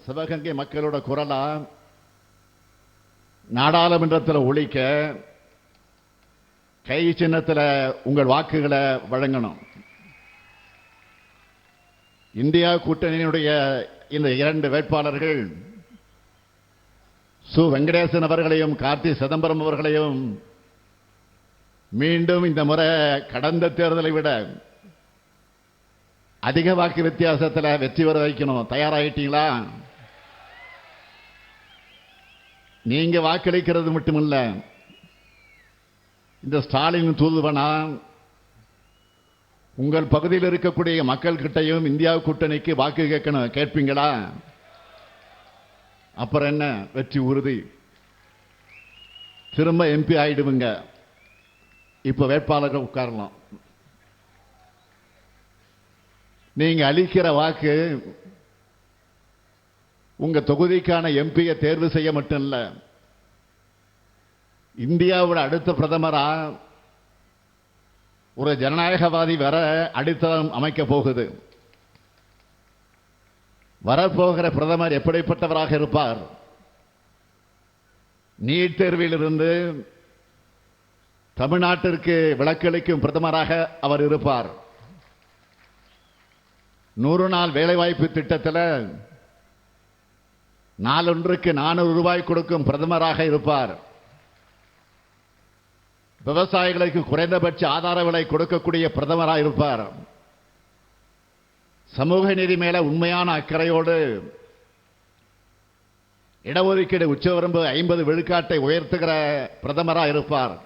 சிவகங்கை மக்களோட குரலா நாடாளுமன்றத்தில் ஒழிக்க கை சின்னத்தில் உங்கள் வாக்குகளை வழங்கணும். இந்தியா கூட்டணியினுடைய இந்த 2 வேட்பாளர்கள் சு வெங்கடேசன் அவர்களையும் கார்த்தி சிதம்பரம் அவர்களையும் மீண்டும் இந்த முறை கடந்த தேர்தலை விட அதிக வாக்கு வித்தியாசத்தில் வெற்றி பெற வைக்கணும். தயாராகிட்டீங்களா? நீங்க வாக்களிக்கிறது மட்டுமல்ல, இந்த ஸ்டாலின் தூதுவனா உங்கள் பகுதியில் இருக்கக்கூடிய மக்கள் கிட்டையும் இந்தியா கூட்டணிக்கு வாக்கு கேட்கணும். கேட்பீங்களா? அப்புறம் என்ன, வெற்றி உறுதி. திரும்ப எம்பி ஆயிடுவீங்க. இப்ப வேட்பாளர்கள் உட்காரலாம். நீங்க அளிக்கிற வாக்கு உங்க தொகுதிக்கான எம்பியை தேர்வு செய்ய மட்டும் இல்ல, இந்தியாவோட அடுத்த பிரதமரா ஒரு ஜனநாயகவாதி வர அடித்தளம் அமைக்க போகுது. வரப்போகிற பிரதமர் எப்படிப்பட்டவராக இருப்பார்? நீட் தேர்வில் இருந்து தமிழ்நாட்டிற்கு விலக்களிக்கும் பிரதமராக அவர் இருப்பார். 100 நாள் வேலைவாய்ப்பு திட்டத்தில் நாளொன்றுக்கு 400 ரூபாய் கொடுக்கும் பிரதமராக இருப்பார். விவசாயிகளுக்கு குறைந்தபட்ச ஆதார விலை கொடுக்கக்கூடிய பிரதமராக இருப்பார். சமூக நீதி மேல உண்மையான அக்கறையோடு இடஒதுக்கீடு உச்சவரம்பு 50 விழுக்காட்டை உயர்த்துகிற பிரதமராக இருப்பார்.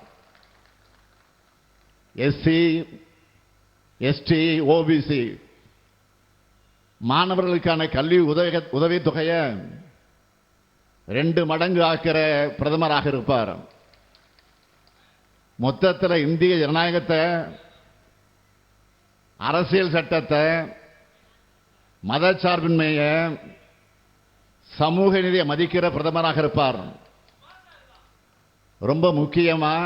எஸ்சி, எஸ்டி, ஓபிசி மாணவர்களுக்கான கல்வி உதவித்தொகையை 2 மடங்கு ஆக்கிற பிரதமராக இருப்பார். மொத்தத்தில் இந்திய ஜனநாயகத்தை, அரசியல் சட்டத்தை, மதச்சார்பின்மையை, சமூக நீதியை மதிக்கிற பிரதமராக இருப்பார். ரொம்ப முக்கியமா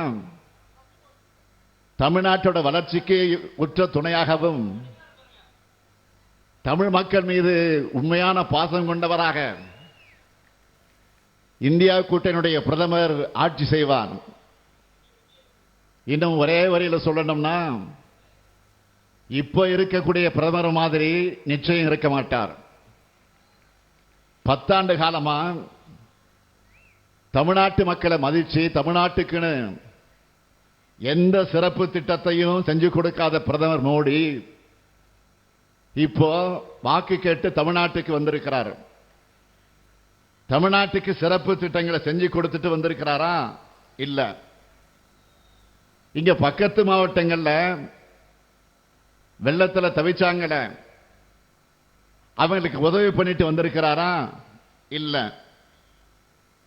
தமிழ்நாட்டோட வளர்ச்சிக்கு உற்ற துணையாகவும் தமிழ் மக்கள் மீது உண்மையான பாசம் கொண்டவராக இந்தியா கூட்டணியுடைய பிரதமர் ஆட்சி செய்வார். இன்னும் ஒரே வரியில் சொல்லணும்னா, இப்போ இருக்கக்கூடிய பிரதமர் மாதிரி நிச்சயம் இருக்க மாட்டார். 10 ஆண்டு காலமா தமிழ்நாட்டு மக்களை மதிச்சு தமிழ்நாட்டுக்குன்னு எந்த சிறப்பு திட்டத்தையும் செஞ்சு கொடுக்காத பிரதமர் மோடி இப்போ வாக்கு கேட்டு தமிழ்நாட்டுக்கு வந்திருக்கிறார். தமிழ்நாட்டுக்கு சிறப்பு திட்டங்களை செஞ்சு கொடுத்துட்டு வந்திருக்கிறாரா? இல்ல. இங்க பக்கத்து மாவட்டங்கள்ல வெள்ளத்துல தவிச்சாங்கல, அவங்களுக்கு உதவி பண்ணிட்டு வந்திருக்கிறாரா? இல்ல.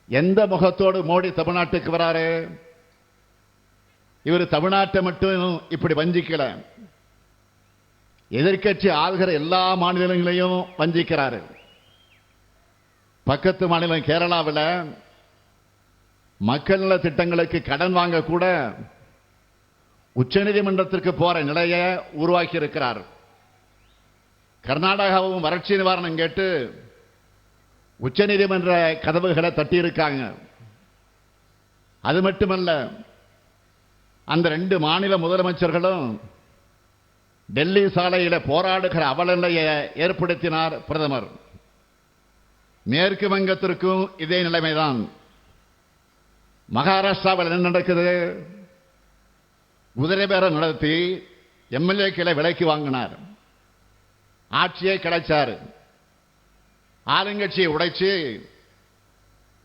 எந்த முகத்தோடு மோடி தமிழ்நாட்டுக்கு வராரு? இவர் தமிழ்நாட்டை மட்டும் இப்படி வஞ்சிக்கல, எதிர்க்கட்சி ஆளுகிற எல்லா மாநிலங்களையும் வஞ்சிக்கிறாரு. பக்கத்து மாநிலம் கேரளாவில் மக்கள் நல திட்டங்களுக்கு கடன் வாங்க கூட உச்சநீதிமன்றத்திற்கு போற நிலையை உருவாக்கி இருக்கிறார். கர்நாடகாவும் வறட்சி நிவாரணம் கேட்டு உச்சநீதிமன்ற கதவுகளை தட்டியிருக்காங்க. அது மட்டுமல்ல, அந்த 2 மாநில முதலமைச்சர்களும் டெல்லி சாலையில போராடுகிற அவலநிலையை ஏற்படுத்தினார் பிரதமர். மேற்கு வங்கத்திற்கும் இதே நிலைமைதான். மகாராஷ்டிராவில் என்ன நடக்குது? குதிரை பேரம் நடத்தி எம்எல்ஏக்களை விலைக்கு வாங்கினார், ஆட்சியை கிடைச்சார், ஆளுங்கட்சியை உடைச்சு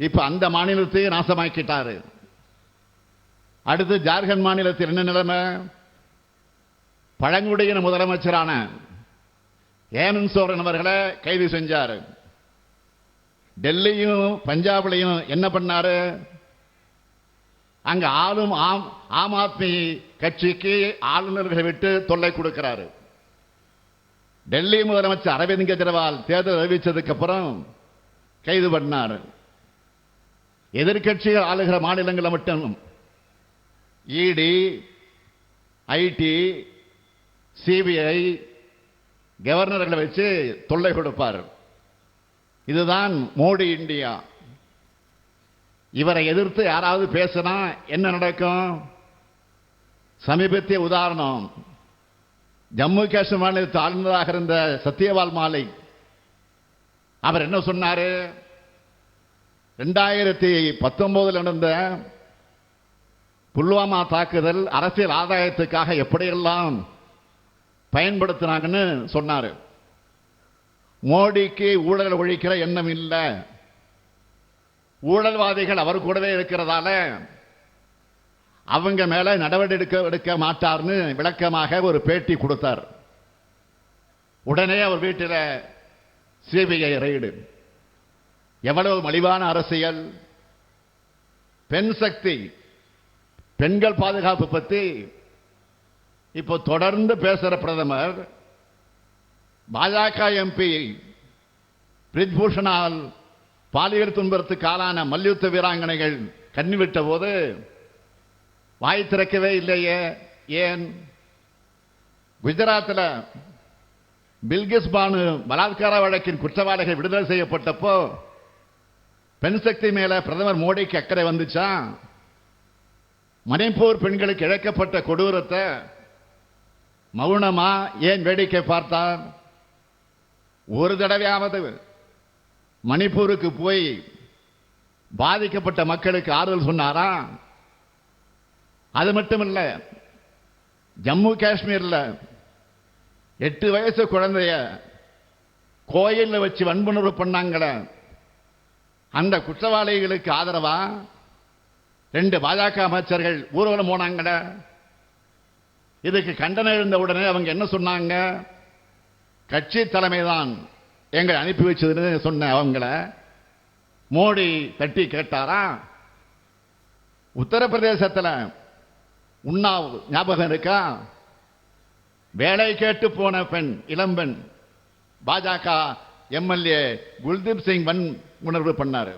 இப்ப அந்த மாநிலத்தை நாசமாக்கிட்டாரு. அடுத்து ஜார்க்கண்ட் மாநிலத்தில் என்ன நிலைமை? பழங்குடியின முதலமைச்சரான ஹேமந்த் சோரன் அவர்களை கைது செஞ்சார். டெல்லியும் பஞ்சாப்லையும் என்ன பண்ணாரு? அங்க ஆளும் ஆம் ஆத்மி கட்சிக்கு ஆளுநர்களை விட்டு தொல்லை கொடுக்கிறாரு. டெல்லி முதலமைச்சர் அரவிந்த் கெஜ்ரிவால் தேர்தல் அறிவிச்சதுக்கு அப்புறம் கைது பண்ணார். எதிர்கட்சிகள் ஆளுகிற மாநிலங்களை மட்டும் இடி, ஐடி, சிபிஐ கவர்னர்களை வச்சு தொல்லை கொடுப்பார். இதுதான் மோடி இந்தியா. இவரை எதிர்த்து யாராவது பேசினா என்ன நடக்கும்? சமீபத்திய உதாரணம், ஜம்மு காஷ்மீர் மாநிலத்தில் ஆளுநராக இருந்த சத்யபால் மாலிக். அவர் என்ன சொன்னாரு? 2019 நடந்த புல்வாமா தாக்குதல் அரசியல் ஆதாயத்துக்காக எப்படியெல்லாம் பயன்படுத்தினாங்கன்னு சொன்னாரு. மோடிக்கு ஊழல் ஒழிக்கிற எண்ணம் இல்லை, ஊழல்வாதிகள் அவர் கூடவே இருக்கிறதால அவங்க மேல நடவடிக்கை எடுக்க மாட்டார்னு விளக்கமாக ஒரு பேட்டி கொடுத்தார். உடனே அவர் வீட்டில் சிபிஐ ரெய்டு. எவ்வளவு மலிவான அரசியல்! பெண் சக்தி, பெண்கள் பாதுகாப்பு பத்தி இப்போ தொடர்ந்து பேசுற பிரதமர் பாஜக எம்பி பிரிஜ்பூஷனால் பாலியல் துன்பத்துக்கு ஆளான மல்யுத்த வீராங்கனைகள் கண்ணிவிட்ட போது வாய் திறக்கவே இல்லையே. ஏன்? குஜராத்தில் பில்கிஸ் பானு பலாத்கார வழக்கின் குற்றவாளிகள் விடுதலை செய்யப்பட்டப்போ பெண் சக்தி மேல பிரதமர் மோடிக்கு அக்கறை வந்துச்சா? மணிப்பூர் பெண்களுக்கு இழைக்கப்பட்ட கொடூரத்தை மௌனமா ஏன் வேடிக்கை பார்த்தார்? ஒரு தடவையாவது மணிப்பூருக்கு போய் பாதிக்கப்பட்ட மக்களுக்கு ஆறுதல் சொன்னாரா? அது மட்டுமல்ல, ஜம்மு காஷ்மீர்ல 8 வயசு குழந்தைய கோயில்ல வச்சு வன்புணர்வு பண்ணாங்கள, அந்த குற்றவாளிகளுக்கு ஆதரவா 2 பாஜக அமைச்சர்கள் ஊர்வலம் போனாங்கள. இதுக்கு கண்டனம் எழுந்த உடனே அவங்க என்ன சொன்னாங்க? கட்சி தலைமைதான் எங்களை அனுப்பி வச்சதுன்னு சொன்ன அவங்கள மோடி தட்டி கேட்டாரா? உத்தரப்பிரதேசத்தில் உன்னாவ் ஞாபகம் இருக்கா? வேலை கேட்டு போன பெண், இளம்பெண், பாஜக எம்எல்ஏ குல்தீப் சிங் உணர்வு பண்ணாரு.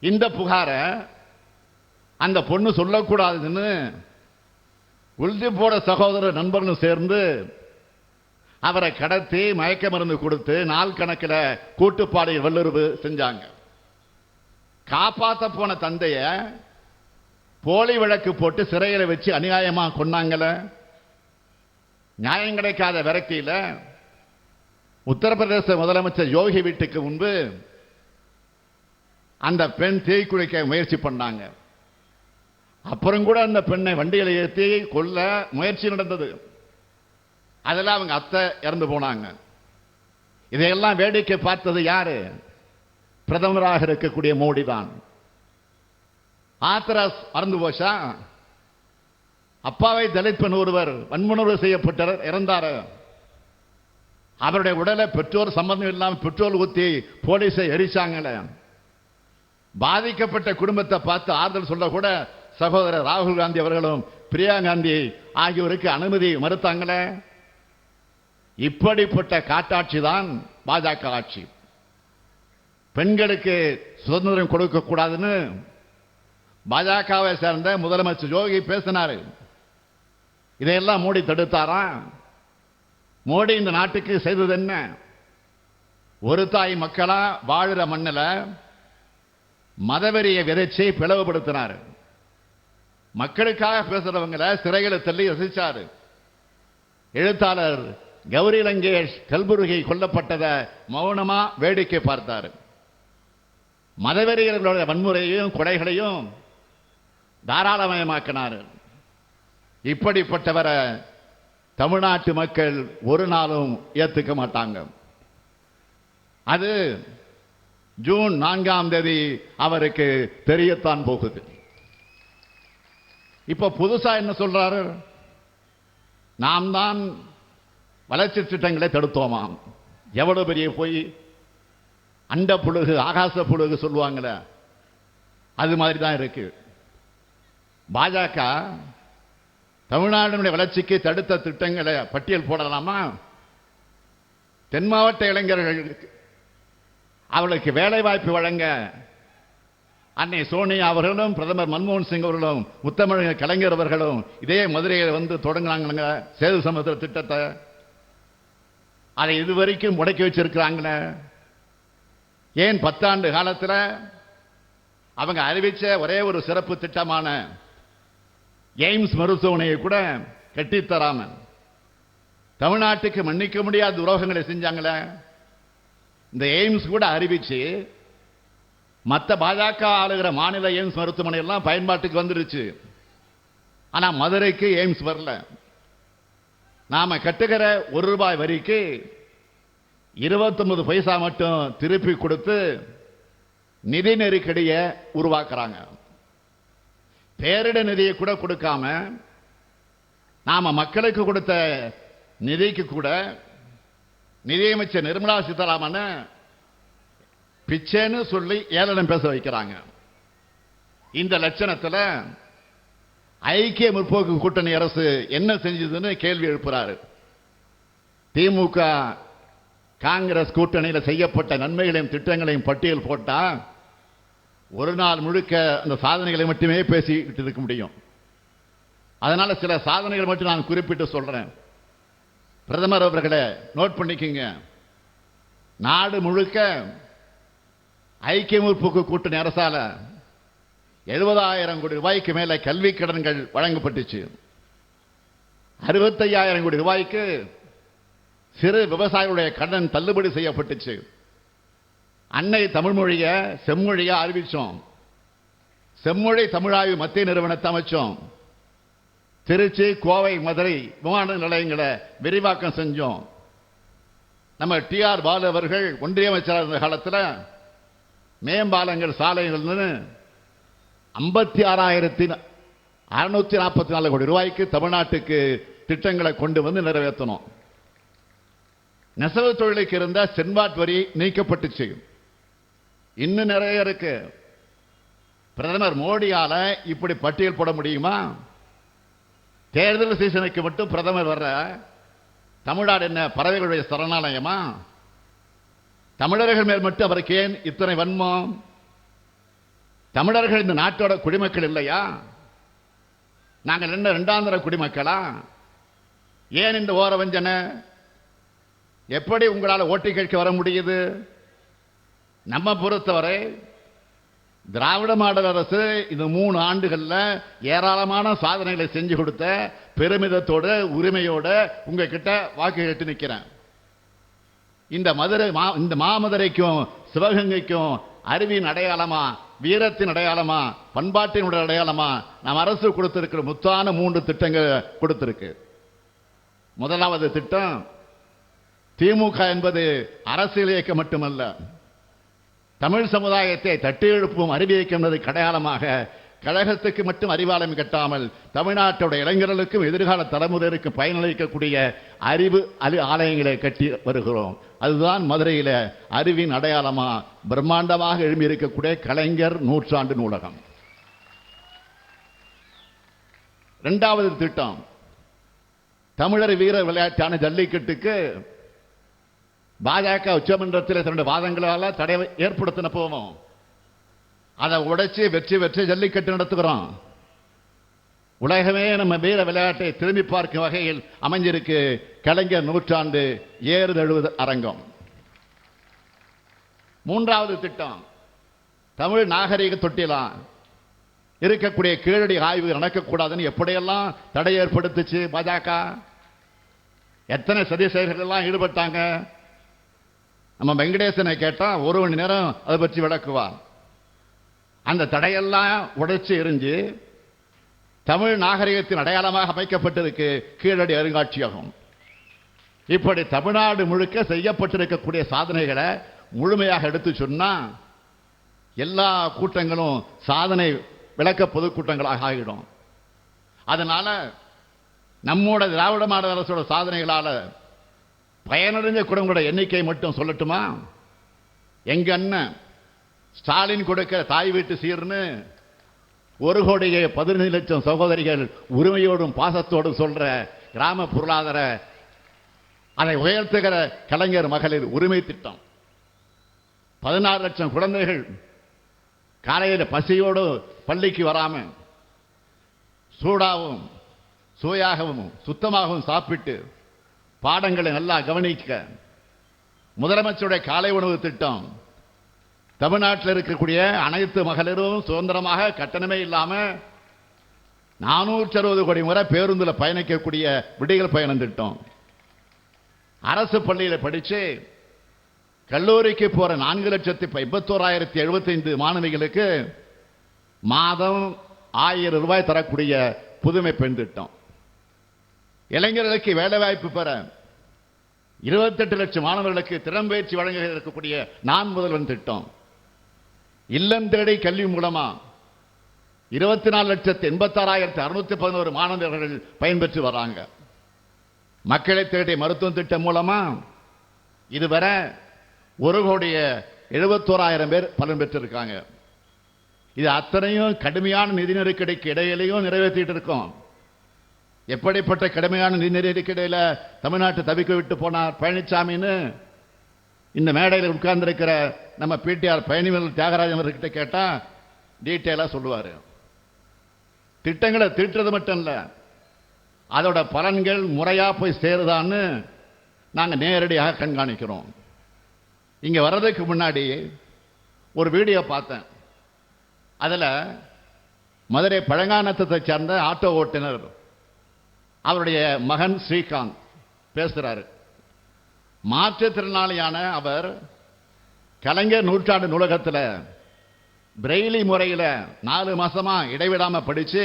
இந்த புகார அந்த பொண்ணு சொல்லக்கூடாதுன்னு குல்தீப்போட சகோதரர் நண்பர்களும் சேர்ந்து அவரை கடத்தி மயக்க மருந்து கொடுத்து நாள் கணக்கில் கூட்டுப்பாடு வல்லுறவு செஞ்சாங்க. காப்பாத்த போன தந்தைய போலி வழக்கு போட்டு சிறையில் வச்சு அநியாயமா கொன்னாங்கள. நியாயம் கிடைக்காத விரக்தியில உத்தரப்பிரதேச முதலமைச்சர் யோகி வீட்டுக்கு முன்பு அந்த பெண் தீக்குளிக்க முயற்சி பண்ணாங்க. அப்புறம் கூட அந்த பெண்ணை வண்டியில் ஏற்றி கொல்ல முயற்சி நடந்தது. அதில் அவங்க அத்தை இறந்து போனாங்க. இதையெல்லாம் வேடிக்கை பார்த்தது யாரு? பிரதமராக இருக்கக்கூடிய மோடி தான். ஆத்திராஸ் மறந்து போச்சா? அப்பாவை தலித் பெண் ஒருவர் வன்முணர்வு செய்யப்பட்டார், இறந்தார். அவருடைய உடலை பெற்றோர் சம்பந்தம் இல்லாமல் பெட்ரோல் ஊத்தி போலீஸை எரிச்சாங்களே. பாதிக்கப்பட்ட குடும்பத்தை பார்த்து ஆறுதல் சொல்ல கூட சகோதரர் ராகுல் காந்தி அவர்களும் பிரியா காந்தி ஆகியோருக்கு அனுமதி மறுத்தாங்களே. இப்படிப்பட்ட காட்டாட்சி தான் பாஜக ஆட்சி. பெண்களுக்கு சுதந்திரம் கொடுக்க கூடாதுன்னு பாஜகவை சேர்ந்த முதலமைச்சர் யோகி பேசினார். இதையெல்லாம் மோடி தடுத்தாரா? மோடி இந்த நாட்டுக்கு செய்தது என்ன? ஒரு தாய் மக்களா வாழுற மண்ணில் மதவெறிய விதைச்சி பிளவுபடுத்தினார். மக்களுக்காக பேசுறவங்களை சிறைகளை தள்ளி ரசிச்சாரு. எழுத்தாளர் கௌரி லங்கேஷ் கல்புர்கி கொல்லப்பட்டதை மௌனமா வேடிக்கை பார்த்தார். மதவெறியர்களுடைய வன்முறையையும் கொலைகளையும் தாராளமயமாக்கினார். இப்படிப்பட்டவரை தமிழ்நாட்டு மக்கள் ஒரு நாளும் ஏத்துக்க மாட்டாங்க. அது ஜூன் 4ஆம் தேதி அவருக்கு தெரியத்தான் போகுது. இப்ப புதுசா என்ன சொல்றாரு? நாம் தான் வளர்ச்சி திட்டங்களை தடுத்தோமாம். எவ்வளவு பெரிய போய் அண்ட புழுகு ஆகாச புழுகு சொல்லுவாங்களே, அது மாதிரி தான் இருக்கு. பாஜக தமிழ்நாடு வளர்ச்சிக்கு தடுத்த திட்டங்களை பட்டியல் போடலாமா? தென் மாவட்ட இளைஞர்களுக்கு அவர்களுக்கு வேலை வாய்ப்பு வழங்க அன்னை சோனியா அவர்களும் பிரதமர் மன்மோகன் சிங் அவர்களும் முத்தமிழ் கலைஞர் அவர்களும் இதே மதுரையில் வந்து தொடங்கினாங்க சேது சமுத்திர திட்டத்தை. அதை இதுவரைக்கும் முடக்கி வச்சிருக்கிறாங்களே. ஏன் 10 ஆண்டு காலத்தில் அவங்க அறிவிச்ச ஒரே ஒரு சிறப்பு திட்டமான எய்ம்ஸ் மருத்துவமனையை கூட கட்டித்தராம தமிழ்நாட்டுக்கு மன்னிக்க முடியாத துரோகங்களை செஞ்சாங்களே. இந்த எய்ம்ஸ் கூட அறிவிச்சு மற்ற பாஜக ஆளுகிற மாநில எய்ம்ஸ் மருத்துவமனை எல்லாம் பயன்பாட்டுக்கு வந்துருச்சு. ஆனா மதுரைக்கு எய்ம்ஸ் வரல. நாம கட்டுகிற ₹1 வரிக்கு 29 பைசா மட்டும் திருப்பி கொடுத்து நிதி நெருக்கடியை உருவாக்குறாங்க. பேரிட நிதியை கூட கொடுக்காம நாம மக்களுக்கு கொடுத்த நிதிக்கு கூட நிதியமைச்சர் நிர்மலா சீதாராமன் பிச்சைன்னு சொல்லி ஏளனம் பேச வைக்கிறாங்க. இந்த லட்சணத்தில் ஐக்கிய முற்போக்கு கூட்டணி அரசு என்ன செஞ்சதுன்னு கேள்வி எழுப்புறாரு. திமுக காங்கிரஸ் கூட்டணியில் செய்யப்பட்ட நன்மைகளையும் திட்டங்களையும் பட்டியல் போட்டா ஒரு நாள் முழுக்க அந்த சாதனைகளை மட்டுமே பேசிக்கிட்டு இருக்க முடியும். அதனால சில சாதனைகள் மட்டும் நான் குறிப்பிட்டு சொல்றேன். பிரதமர் அவர்களை நோட் பண்ணிக்கங்க. நாடு முழுக்க ஐக்கிய முற்போக்கு கூட்டணி அரசால 70,000 கோடி ரூபாய்க்கு மேல கல்வி கடன்கள் வழங்கப்பட்டுச்சு. 65,000 கோடி ரூபாய்க்கு சிறு விவசாயிகளுடைய கடன் தள்ளுபடி செய்யப்பட்டுச்சு. அன்னை தமிழ் மொழியை செம்மொழியா அறிவிச்சோம். செம்மொழி தமிழாய்வு மத்திய நிறுவனத்தை அமைச்சோம். திருச்சி, கோவை, மதுரை விமான நிலையங்களை விரிவாக்கம் செஞ்சோம். நம்ம TR பாலு அவர்கள் ஒன்றிய அமைச்சராக இருந்த காலத்தில் மேம்பாலங்கள் சாலைகள் 56,644 கோடி ரூபாய்க்கு தமிழ்நாட்டுக்கு திட்டங்களை கொண்டு வந்து நிறைவேற்றணும். நெசவு தொழிலுக்கு இருந்த சென்பாட் வரி நீக்கப்பட்டுச்சு. இன்னும் நிறைய இருக்கு. பிரதமர் மோடியால இப்படி பட்டியல் போட முடியுமா? தேர்தல் சீசனுக்கு மட்டும் பிரதமர் வர்ற தமிழ்நாடு என்ன பறவைகளுடைய சரணாலயமா? தமிழர்கள் மேல் மட்டும் அவருக்கு ஏன் இத்தனை வன்மம்? தமிழர்கள் இந்த நாட்டோட குடிமக்கள் இல்லையா? நாங்கள் என்ன இரண்டாந்தர குடிமக்களா? ஏன் இந்த ஓரவஞ்சனை? எப்படி உங்களால் ஓட்டு கேட்க வர முடியுது? நம்ம பொறுத்தவரை திராவிட மாடல் அரசு இந்த 3 ஆண்டுகள்ல ஏராளமான சாதனைகளை செஞ்சு கொடுத்த பெருமிதத்தோட உரிமையோட உங்ககிட்ட வாக்கு கேட்டு நிற்கிறேன். இந்த மாமதுரைக்கும் சிவகங்கைக்கும் அறிவின் அடையாளமா, வீரத்தின் அடையாளமா, பண்பாட்டினுடைய அடையாளமா நாம் அரசு கொடுத்திருக்கிற முத்தான 3 திட்டங்கள் கொடுத்திருக்கு. முதலாவது திட்டம், திமுக என்பது அரசியல் இயக்கம் மட்டுமல்ல, தமிழ் சமுதாயத்தை தட்டி எழுப்பும் அறிவு இயக்கம் என்பதற்கு அடையாளமாக கழகத்துக்கு மட்டும் அறிவாலயம் கட்டாமல் தமிழ்நாட்டுடைய இளைஞர்களுக்கும் எதிர்கால தலைமுறைக்கும் பயனளிக்கக்கூடிய அறிவு ஆலயங்களை கட்டி வருகிறோம். அதுதான் மதுரையில் அறிவின் அடையாளமா பிரம்மாண்டமாக எழும்பி இருக்கக்கூடிய கலைஞர் நூற்றாண்டு நூலகம். இரண்டாவது திட்டம், தமிழர் வீர விளையாட்டான ஜல்லிக்கட்டுக்கு பாஜக உச்சமன்றத்தில் தன்னுடைய வாதங்களால தடை ஏற்படுத்தின போவோம். அதை உடைச்சு வெற்றி ஜல்லிக்கட்டு நடத்துகிறோம். உலகமே நம்ம வீர விளையாட்டை திரும்பி பார்க்கும் வகையில் அமைஞ்சிருக்கு கலைஞர் நூற்றாண்டு ஏறுதழுவது அரங்கம். மூன்றாவது திட்டம், தமிழ் நாகரிக தொட்டிலாம் இருக்கக்கூடிய கீழடி ஆய்வு நடக்கக்கூடாதுன்னு எப்படியெல்லாம் தடை ஏற்படுத்துச்சு பாஜக. எத்தனை சதி செயல்கள் எல்லாம் ஈடுபட்டாங்க. நம்ம வெங்கடேசனை கேட்டா 1 மணி நேரம் அதை பற்றி விளக்குவார். அந்த தடையெல்லாம் உடைச்சு எரிஞ்சு தமிழ் நாகரிகத்தின் அடையாளமாக அமைக்கப்பட்டிருக்கு கீழடி அருங்காட்சியகம். இப்படி தமிழ்நாடு முழுக்க செய்யப்பட்டிருக்கக்கூடிய சாதனைகளை முழுமையாக எடுத்து சொன்னா எல்லா கூட்டங்களும் சாதனை விளக்க பொதுக்கூட்டங்களாக ஆகிடும். அதனால நம்மோட திராவிட மாடல் அரசோட சாதனைகளால பயனடைஞ்ச குடும்பங்களோட எண்ணிக்கை மட்டும் சொல்லட்டுமா? எங்க அண்ணன் ஸ்டாலின் கொடுக்கிற தாய் வீட்டு சீர்னு 1,15,00,000 சகோதரிகள் உரிமையோடும் பாசத்தோடும் சொல்ற கிராம பொருளாதார அதை உயர்த்துகிற கலைஞர் மகளிர் உரிமை திட்டம். 16 லட்சம் குழந்தைகள் காலையில் பசியோடு பள்ளிக்கு வராம சூடாகவும் சுவையாகவும் சுத்தமாகவும் சாப்பிட்டு பாடங்களை நல்லா கவனிக்க முதலமைச்சருடைய காலை உணவு திட்டம் தமிழ்நாட்டில் இருக்கக்கூடிய அனைத்து மகளிரும் சுதந்திரமாக கட்டணமே இல்லாம 460 கோடி முறை பேருந்தில் பயணிக்கக்கூடிய விடியல் பயணம் திட்டம். அரசு பள்ளியில் படிச்சு கல்லூரிக்கு போற 4,81,075 மாணவிகளுக்கு மாதம் 1000 ரூபாய் தரக்கூடிய புதுமை பெண் திட்டம். இளைஞர்களுக்கு வேலை வாய்ப்பு பெற 28 லட்சம் மாணவர்களுக்கு திறன்பயிற்சி வழங்க இருக்கக்கூடிய நான் முதல்வன் திட்டம். இல்லம் தேடி கல்வி மூலமா 24,86,611 மாணவர்கள் பயன்பெற்று வராங்க. மக்களை தேடி மருத்துவ திட்டம் மூலமா இதுவரை 1,71,00,000 பேர் பலன் பெற்றிருக்காங்க. இது அத்தனையும் கடுமையான நிதி நெருக்கடிக்கு இடையிலையும் நிறைவேற்றிட்டு இருக்கோம். எப்படிப்பட்ட கடுமையான நிதி நெருக்கடியில தமிழ்நாட்டை தவிக்க விட்டு போனார் பழனிசாமின்னு இந்த மேடையில் உட்கார்ந்திருக்கிற நம்ம பிடிஆர் பயணிகள் தியாகராஜன் அவர்கிட்ட கேட்டா டீட்டெயிலா சொல்லுவாரு. திட்டங்களை தீட்டுறது மட்டும் இல்ல, அதோட பலன்கள் முறையா போய் சேருதான்னு நாங்க நேரடியாக கண்காணிக்கிறோம். இங்க வர்றதுக்கு முன்னாடி ஒரு வீடியோ பார்த்தேன். அதுல மதுரை பழங்கானத்தை சேர்ந்த ஆட்டோ ஓட்டுநர் அவருடைய மகன் ஸ்ரீகாந்த் பேசுறாரு. மாற்றுத்திறனாளியான அவர் கலைஞர் நூற்றாண்டு நூலகத்தில் பிரெய்லி முறையில் 4 மாசமா இடைவிடாம படிச்சு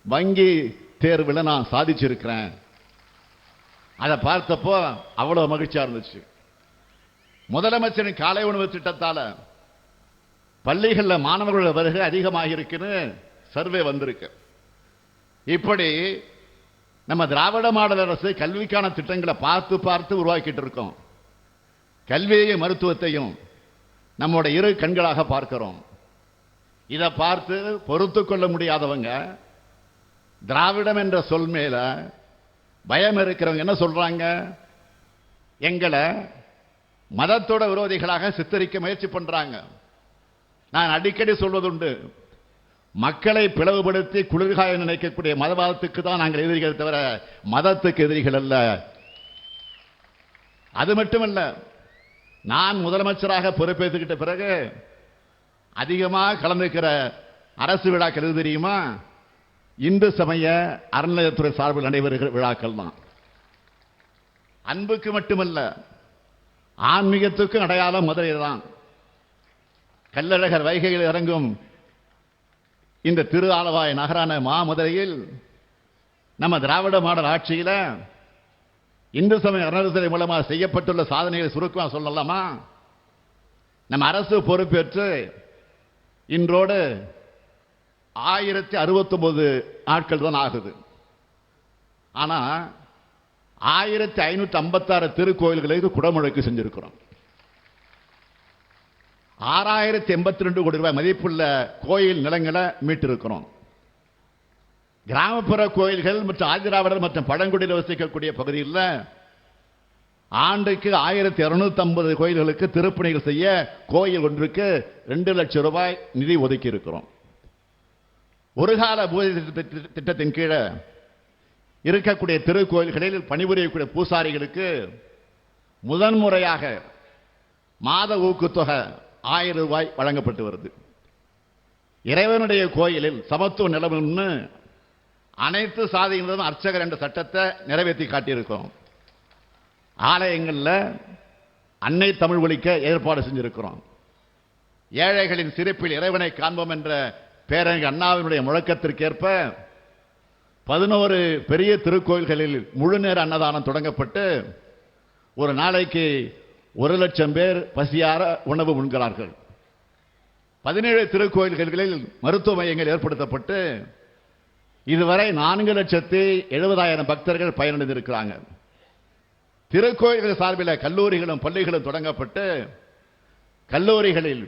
வங்கி தேர்வில் நான் சாதிச்சிருக்கிறேன். அதை பார்த்தப்போ அவ்வளவு மகிழ்ச்சியா இருந்துச்சு. முதலமைச்சரின் காலை உணவு திட்டத்தால பள்ளிகளில் மாணவர்கள் வருகை அதிகமாக இருக்குன்னு சர்வே வந்திருக்கு. இப்படி நம்ம திராவிட மாடல் அரசு கல்விக்கான திட்டங்களை பார்த்து பார்த்து உருவாக்கிட்டு இருக்கோம். கல்வியையும் மருத்துவத்தையும் நம்மோட இரு கண்களாக பார்க்கிறோம். இதை பார்த்து பொறுத்து கொள்ள முடியாதவங்க திராவிடம் என்ற சொல் மேல பயம் இருக்கிறவங்க என்ன சொல்றாங்க, எங்களை மதத்தோட விரோதிகளாக சித்தரிக்க முயற்சி பண்றாங்க. நான் அடிக்கடி சொல்வதுண்டு, மக்களை பிளவுபடுத்தி குளிர்காய நினைக்கக்கூடிய மதவாதத்துக்கு தான் நாங்கள் எதிரிகள் தவிர மதத்துக்கு எதிரிகள் அல்ல. அது மட்டுமல்ல, நான் முதலமைச்சராக பொறுப்பேற்றுக்கிட்ட பிறகு அதிகமாக கலந்துக்கிற அரசு விழாக்கள் எது தெரியுமா? இந்து சமய அறநிலையத்துறை சார்பில் நடைபெறுகிற விழாக்கள் தான். அன்புக்கு மட்டுமல்ல, ஆன்மீகத்துக்கும் அடையாளம் மதுரை தான். கள்ளழகர் வைகையில் இறங்கும் இந்த திரு ஆலவாய் நகரான மாமதுரையில் நம்ம திராவிட மாடல் ஆட்சியில இந்து சமய அறநிலையத்துறை மூலமாக செய்யப்பட்டுள்ள சாதனைகளை சுருக்கமாக சொல்லலாமா? நம்ம அரசு பொறுப்பேற்று இன்றோடு 1069 நாட்கள் தான் ஆகுது. ஆனா 1556 திருக்கோயில்களுக்கு குடமுழுக்கு செஞ்சிருக்கிறோம். 6082 கோடி ரூபாய் மதிப்புள்ள கோயில் நிலங்களை மீட்டிருக்கிறோம். கிராமப்புற கோயில்கள் மற்றும் ஆதிராவிடர் மற்றும் பழங்குடியில் வசிக்கக்கூடிய பகுதியில் ஆண்டுக்கு 1250 கோயில்களுக்கு திருப்பணிகள் செய்ய கோயில் ஒன்றுக்கு 2 லட்சம் ரூபாய் நிதி ஒதுக்கி இருக்கிறோம். ஒரு கால பூஜை திட்டத்தின் கீழே இருக்கக்கூடிய திருக்கோயில்களில் பணிபுரியக்கூடிய பூசாரிகளுக்கு முதன்முறையாக மாத ஊக்குத்தொகை 1000 ரூபாய் வழங்கப்பட்டு வருது. இறைவனுடைய கோயிலில் சமத்துவ நிலவுன்னு அனைத்து சாதியினரும் அர்ச்சகர் என்ற சட்டத்தை நிறைவேற்றி காட்டியிருக்கிறோம். ஆலயங்களில் அன்னை தமிழ் ஒலிக்க ஏற்பாடு செஞ்சிருக்கிறோம். ஏழைகளின் சிரிப்பில் இறைவனை காண்போம் என்ற பேரறிஞர் அண்ணாவினுடைய முழக்கத்திற்கேற்ப 11 பெரிய திருக்கோயில்களில் முழுநேர அன்னதானம் தொடங்கப்பட்டு ஒரு நாளைக்கு 1 லட்சம் பேர் பசியார உணவு உண்கிறார்கள். 17 திருக்கோயில்களில் மருத்துவ மையங்கள் ஏற்படுத்தப்பட்டு இதுவரை 4,70,70,000 பக்தர்கள் பயனடைந்திருக்கிறாங்க. திருக்கோயில்கள் சார்பில் கல்லூரிகளும் பள்ளிகளும் தொடங்கப்பட்டு கல்லூரிகளில்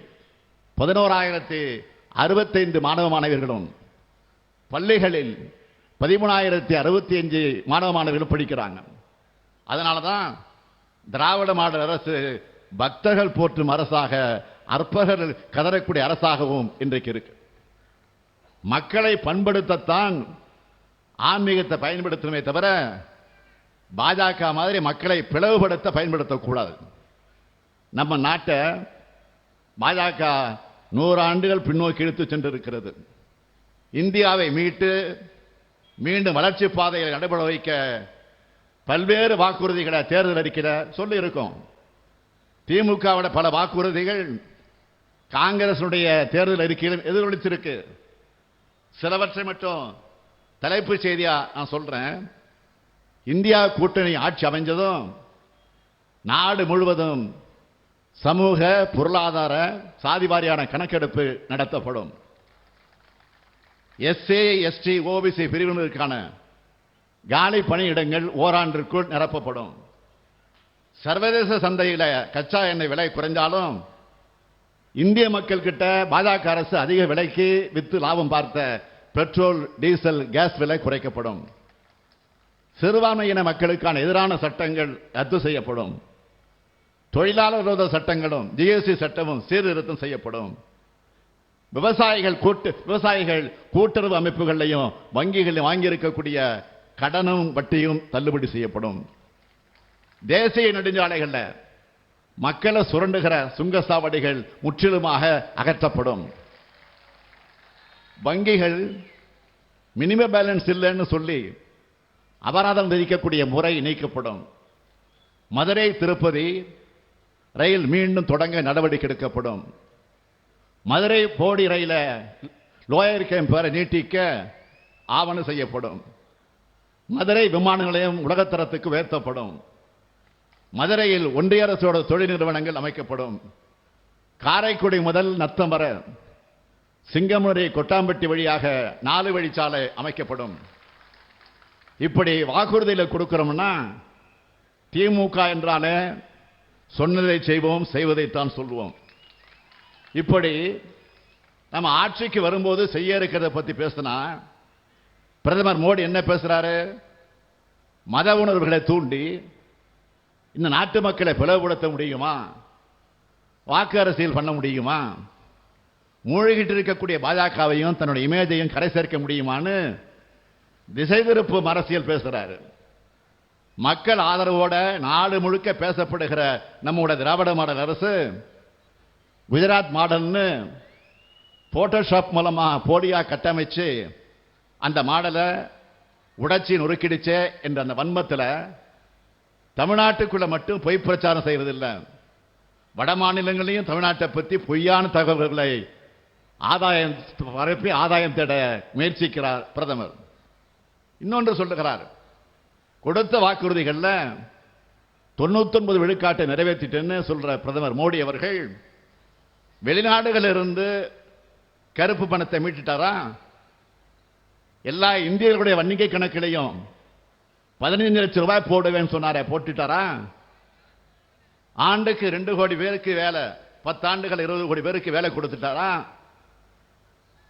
11,065 மாணவ மாணவியர்களும் பள்ளிகளில் 13,065 மாணவ மாணவிகளும் படிக்கிறாங்க. அதனால தான் திராவிட மாடல் அரசு பக்தர்கள் போற்றும் அரசாக, அற்பர்கள் கதறக்கூடிய அரசாகவும் இன்றைக்கு இருக்கு. மக்களை பண்படுத்தத்தான் ஆன்மீகத்தை பயன்படுத்தணுமே தவிர பாஜக மாதிரி மக்களை பிளவுபடுத்த பயன்படுத்தக்கூடாது. நம்ம நாட்டை பாஜக 100 ஆண்டுகள் பின்னோக்கி இழுத்து சென்றிருக்கிறது. இந்தியாவை மீட்டு மீண்டும் வளர்ச்சி பாதையை நடைபெற வைக்க பல்வேறு வாக்குறுதிகளை தேர்தல் அறிக்கையில் சொல்லி இருக்கும். திமுகவோட பல வாக்குறுதிகள் காங்கிரசுடைய தேர்தல் அறிக்கையிலும் எதிரொலிச்சிருக்கு. சிலவற்றை மட்டும் தலைப்புச் செய்தியா நான் சொல்றேன். இந்தியா கூட்டணி ஆட்சி அமைஞ்சதும் நாடு முழுவதும் சமூக பொருளாதார சாதி வாரியான கணக்கெடுப்பு நடத்தப்படும். எஸ்சி எஸ்டி ஓபிசி பிரிவினருக்கான காலி பணியிடங்கள் ஓராண்டிற்குள் நிரப்பப்படும். சர்வதேச சந்தையில் கச்சா எண்ணெய் விலை குறைந்தாலும் இந்திய மக்கள் கிட்ட பாஜக அரசு அதிக விலைக்கு வித்து லாபம் பார்த்த பெட்ரோல் டீசல் கேஸ் விலை குறைக்கப்படும். சிறுபான்மையின மக்களுக்கான எதிரான சட்டங்கள் ரத்து செய்யப்படும். தொழிலாளர் விரோத சட்டங்களும் ஜிஎஸ்டி சட்டமும் சீர்திருத்தம் செய்யப்படும். விவசாயிகள் கூட்டுறவு அமைப்புகளையும் வங்கிகளில் வாங்கியிருக்கக்கூடிய கடனும் வட்டியும் தள்ளுபடி செய்யப்படும். தேசிய நெடுஞ்சாலைகளில் மக்களை சுரண்டுகிற சுங்கசாவடிகள் முற்றிலுமாக அகற்றப்படும். வங்கிகள் மினிமம் பேலன்ஸ் இல்லைன்னு சொல்லி அபராதம் விதிக்கக்கூடிய முறை நீக்கப்படும். மதுரை திருப்பதி ரயில் மீண்டும் தொடங்க நடவடிக்கை எடுக்கப்படும். மதுரை போடி ரயில லோயர் கேம்ப் வரை நீட்டிக்க ஆவணம் செய்யப்படும். மதுரை விமான நிலையம் உலகத்தரத்துக்கு உயர்த்தப்படும். மதுரையில் ஒன்றிய அரசோட தொழில் நிறுவனங்கள் அமைக்கப்படும். காரைக்குடி முதல் நத்தம் வரை சிங்கமுறை கொட்டாம்பட்டி வழியாக 4 வழிச்சாலை அமைக்கப்படும். இப்படி வாக்குறுதியில் கொடுக்கிறோம்னா திமுக என்றாலே சொன்னதை செய்வோம், செய்வதைத்தான் சொல்வோம். இப்படி நம்ம ஆட்சிக்கு வரும்போது செய்ய இருக்கிறத பத்தி பேசினா பிரதமர் மோடி என்ன பேசுறாரு? மத உணர்வுகளை தூண்டி இந்த நாட்டு மக்களை பிளவுபடுத்த முடியுமா? வாக்கு அரசியல் பண்ண முடியுமா? மூழ்கிட்டு இருக்கக்கூடிய பாஜகவையும் தன்னுடைய இமேஜையும் கரை சேர்க்க முடியுமான்னு திசை திருப்பும் அரசியல் பேசுறாரு. மக்கள் ஆதரவோட நாடு முழுக்க பேசப்படுகிற நம்முடைய திராவிட மாடல் அரசு குஜராத் மாடல்னு போட்டோஷாப் மூலமா போலியா கட்டமைச்சு அந்த மாடலை உடைச்சி நொறுக்கிடுச்சே என்ற அந்த வன்மத்தில் தமிழ்நாட்டுக்குள்ள மட்டும் பொய் பிரச்சாரம் செய்வதில்லை, வட மாநிலங்களையும் தமிழ்நாட்டை பற்றி பொய்யான தகவல்களை ஆதாயம் தேட முயற்சிக்கிறார் பிரதமர். இன்னொன்று சொல்லுகிறார், கொடுத்த வாக்குறுதிகளில் 99 விழுக்காட்டை நிறைவேற்றிட்டேன்னு சொல்ற பிரதமர் மோடி அவர்கள் வெளிநாடுகளிலிருந்து கருப்பு பணத்தை மீட்டுட்டாரா? எல்லா இந்தியர்களுடைய வணிகை கணக்கிலையும் 15 லட்சம் ரூபாய் போடுவேன்னு சொன்னாரே, போட்டுட்டாரா? ஆண்டுக்கு 2 கோடி பேருக்கு வேலை, 10 ஆண்டுகள் 20 கோடி பேருக்கு வேலை கொடுத்துட்டாரா?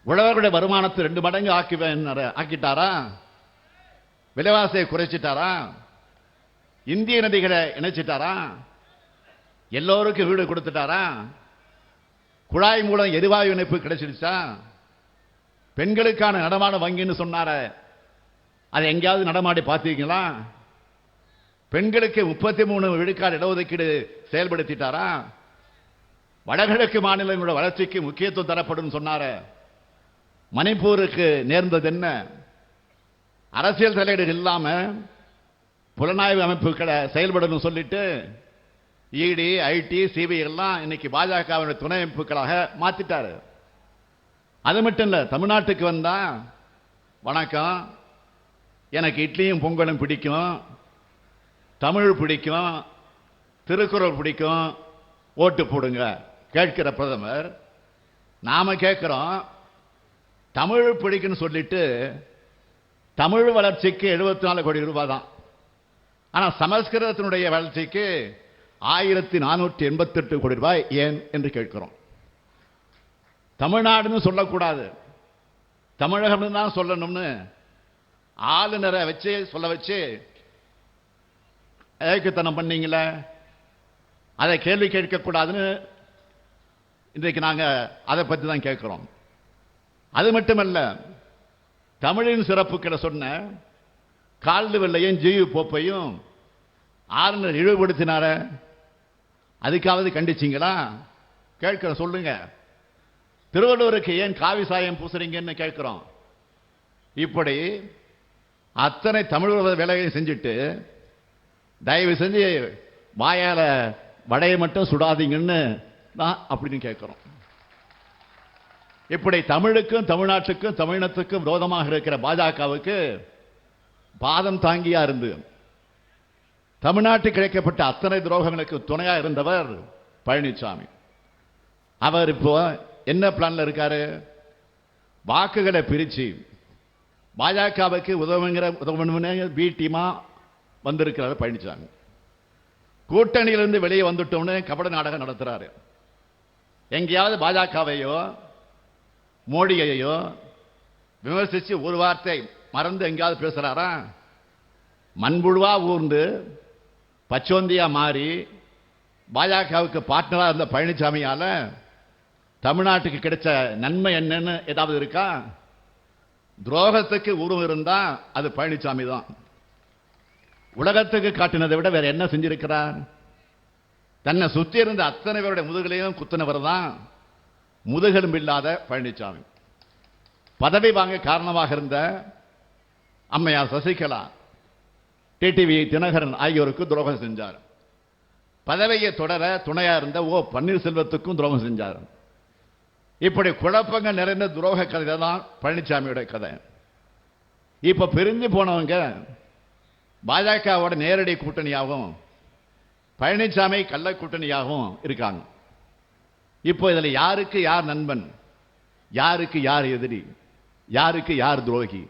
உழவர்களுடைய வருமானத்தை 2 மடங்கு ஆக்கிட்டாரா? விலைவாசியை குறைச்சிட்டாரா? இந்திய நதிகளை இணைச்சிட்டாரா? எல்லோருக்கும் வீடு கொடுத்துட்டாரா? குழாய் மூலம் எரிவாயு இணைப்பு கிடைச்சிடுச்சா? பெண்களுக்கான நடமாட வங்கின்னு சொன்னார, அதை எங்கேயாவது நடமாடி பார்த்தீங்களா? பெண்களுக்கு 33 விழுக்காடு இடஒதுக்கீடு செயல்படுத்திட்டாரா? வடகிழக்கு மாநிலங்களோட வளர்ச்சிக்கு முக்கியத்துவம் தரப்படும் சொன்னார, மணிப்பூருக்கு நேர்ந்தது என்ன? அரசியல் தலையீடு இல்லாம புலனாய்வு அமைப்புகளை செயல்படணும் சொல்லிட்டு இடி, ஐடி, சிபிஐ எல்லாம் இன்னைக்கு பாஜகவினுடைய துணை அமைப்புகளாக மாத்திட்டாரு. அது மட்டும் இல்ல, தமிழ்நாட்டுக்கு வந்தா வணக்கம், எனக்கு இட்லியும் பொங்கலும் பிடிக்கும், தமிழ் பிடிக்கும், திருக்குறள் பிடிக்கும், ஓட்டு போடுங்க கேட்கிற பிரதமர், நாம கேட்கிறோம் தமிழ் பிடிக்குன்னு சொல்லிட்டு தமிழ் வளர்ச்சிக்கு 74 கோடி ரூபாய் தான். ஆனா சமஸ்கிருதத்தினுடைய வளர்ச்சிக்கு 1488 கோடி ரூபாய் ஏன் என்று கேட்கிறோம். தமிழ்நாடுன்னு சொல்லக்கூடாது, தமிழகம் தான் சொல்லணும்னு ஆளுநரை வச்சு சொல்ல வச்சு ஏகத்தனம் பண்ணீங்களே, அதை கேள்வி கேட்கக்கூடாதுன்னு இன்றைக்கு நாங்க அதை பற்றி தான் கேட்கிறோம். அது மட்டுமல்ல, தமிழின் சிறப்புக்களை சொன்ன கால்டுவெல்லையும் ஜியு போப்பையும் ஆளுநர் இழிவுபடுத்தினார, அதுக்காவது கண்டிச்சிங்களா? கேட்கிறோம், சொல்லுங்க. திருவள்ளுவருக்கு ஏன் காவி சாயம் பூசுறீங்கன்னு கேட்கிறோம். இப்படி அத்தனை தமிழ் வேலையை செஞ்சுட்டு தயவு செஞ்சு வாயால வடையை மட்டும் சுடாதீங்கன்னு தான் அப்படின்னு கேட்கிறோம். இப்படி தமிழுக்கும் தமிழ்நாட்டுக்கும் தமிழினத்துக்கும் விரோதமாக இருக்கிற பாஜகவுக்கு பாதம் தாங்கியா இருந்து தமிழ்நாட்டுக்கு கிடைக்கப்பட்ட அத்தனை துரோகங்களுக்கு துணையா இருந்தவர் பழனிசாமி. அவர் இப்போ என்ன பிளான்ல இருக்காரு? வாக்குகளை பிரிச்சு பாஜகவுக்கு உதவுங்கிற பி டீமா வந்திருக்கிறார் பழனிசாமி. கூட்டணியிலிருந்து வெளியே வந்துட்டோம்னு கபட நாடகம் நடத்துறாரு. எங்கேயாவது பாஜகவையோ மோடியையோ விமர்சிச்சு ஒரு வார்த்தை மறந்து எங்கேயாவது பேசுறாரா? மண்புழுவா ஊர்ந்து பச்சோந்தியா மாறி பாஜகவுக்கு பார்ட்னரா இருந்த பழனிசாமியால தமிழ்நாட்டுக்கு கிடைச்ச நன்மை என்னன்னு ஏதாவது இருக்கா? துரோகத்துக்கு உருவம் இருந்தா அது பழனிசாமி தான். உலகத்துக்கு காட்டினதை விட வேற என்ன செஞ்சிருக்கிறார்? தன்னை சுற்றி இருந்த அத்தனை பேருடைய முதுகலையும் குத்தினவர் தான் முதுகெலும்பு இல்லாத பழனிசாமி. பதவி வாங்க காரணமாக இருந்த அம்மையார் சசிகலா, டிடிவி தினகரன் ஆகியோருக்கு துரோகம் செஞ்சார். பதவியை தொடர துணையா இருந்த ஓ பன்னீர்செல்வத்துக்கும் துரோகம் செஞ்சார். இப்படி குழப்பங்கள் நிறைந்த துரோக கதை தான் பழனிசாமியோட கதை. இப்ப பிரிஞ்சு போனவங்க பாஜகவோட நேரடி கூட்டணியாகவும் பழனிசாமி கள்ள கூட்டணியாகவும் இருக்காங்க. இப்போ இதுல யாருக்கு யார் நண்பன், யாருக்கு யார் எதிரி, யாருக்கு யார் துரோகி?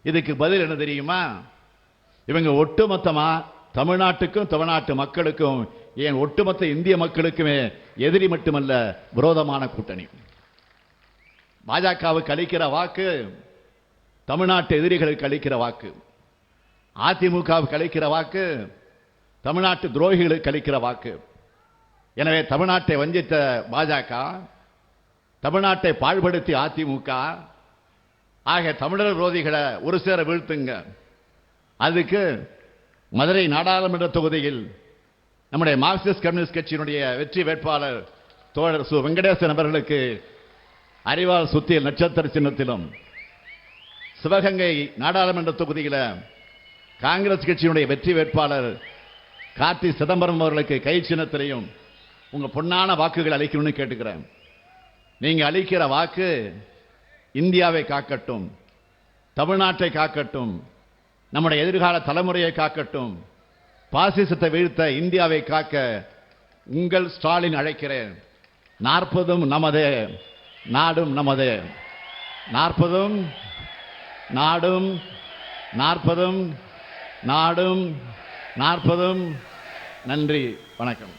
இதுக்கு பதில் என்ன தெரியுமா? இவங்க ஒட்டுமொத்தமா தமிழ்நாட்டுக்கும் தமிழ்நாட்டு மக்களுக்கும், ஏன் ஒட்டுமொத்த இந்திய மக்களுக்குமே எதிரி மட்டுமல்ல, விரோதமான கூட்டணி. பாஜகவுக்கு அளிக்கிற வாக்கு தமிழ்நாட்டு எதிரிகளுக்கு அளிக்கிற வாக்கு, அதிமுகவுக்கு அளிக்கிற வாக்கு தமிழ்நாட்டு துரோகிகளுக்கு அளிக்கிற வாக்கு. எனவே தமிழ்நாட்டை வஞ்சித்த பாஜக, தமிழ்நாட்டை பாழ்படுத்தி அதிமுக ஆகிய தமிழர் விரோதிகளை ஒரு சேர வீழ்த்துங்க. அதுக்கு மதுரை நாடாளுமன்ற தொகுதியில் நம்முடைய மார்க்சிஸ்ட் கம்யூனிஸ்ட் கட்சியினுடைய வெற்றி வேட்பாளர் தோழர் சு வெங்கடேசன் அவர்களுக்கு அறிவால் சுத்தியல் நட்சத்திர சின்னத்திலும், சிவகங்கை நாடாளுமன்ற தொகுதியில் காங்கிரஸ் கட்சியினுடைய வெற்றி வேட்பாளர் கார்த்தி சிதம்பரம் அவர்களுக்கு கை சின்னத்திலையும் உங்க பொன்னான வாக்குகள் அளிக்கணும்னு கேட்டுக்கிறேன். நீங்க அளிக்கிற வாக்கு இந்தியாவை காக்கட்டும், தமிழ்நாட்டை காக்கட்டும், நம்முடைய எதிர்கால தலைமுறையை காக்கட்டும், பாசிசத்தை வீழ்த்த இந்தியாவை காக்க உங்கள் ஸ்டாலின் அழைக்கிறேன். 40 நமதே, நாடும் நமதே. 40 நாடும், 40 நாடும், 40. நன்றி, வணக்கம்.